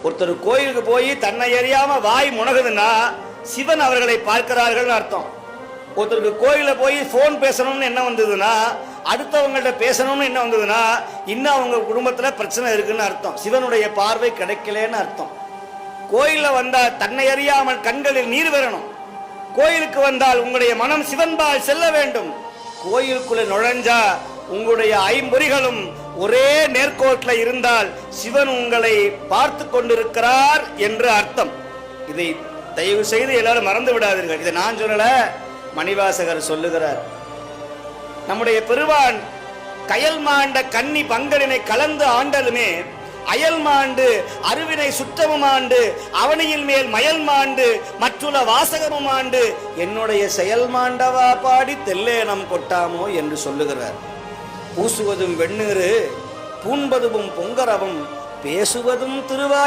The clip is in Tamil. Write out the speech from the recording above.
ஒருத்தர் கோயிலுக்கு போய் தன்னை அறியாம வாய் முனகுதுன்னா சிவன் அவர்களை பார்க்கிறார்கள் அர்த்தம். ஒருத்தருக்கு கோயில போய் போன் பேசணும்னு என்ன வந்ததுன்னா, அடுத்தவங்கள்ட்ட பேசணும்னு என்ன வந்ததுன்னா, இன்னும் அவங்க குடும்பத்துல பிரச்சனை இருக்குன்னு அர்த்தம். சிவனுடைய பார்வை கிடைக்கலன்னு அர்த்தம். கோயில வந்தா தன்னை அறியாமல் கண்களில் நீர் வரணும். கோயிலுக்கு வந்தால் உங்களுடைய மனம் சிவன்பால் செல்ல வேண்டும். கோயிலுக்குள்ள நுழைஞ்சா உங்களுடைய ஐம்பொறிகளும் ஒரே நேர்கோட்டில் இருந்தால் சிவன் உங்களை பார்த்து கொண்டிருக்கிறார் என்று அர்த்தம். இதை தயவு செய்து எல்லாரும் மறந்து விடாதீர்கள். இதை நான் சொல்லல, மணிவாசகர் சொல்லுகிறார். நம்முடைய பெருவான் கயல் மாண்ட கன்னி பங்கலினை கலந்து ஆண்டலுமே அயல் மாண்டு அருவினை சுற்றமும் ஆண்டு அவனியில் மேல் மயல் மாண்டு மற்றுள்ள வாசகமும் ஆண்டு என்னுடைய செயல் மாண்டவா பாடி தெல்லேனம் கொட்டாமோ என்று சொல்லுகிறார். பூசுவதும் வெண்ணீரு பூண்பதும் பொங்கரவும் பேசுவதும் திருவாய்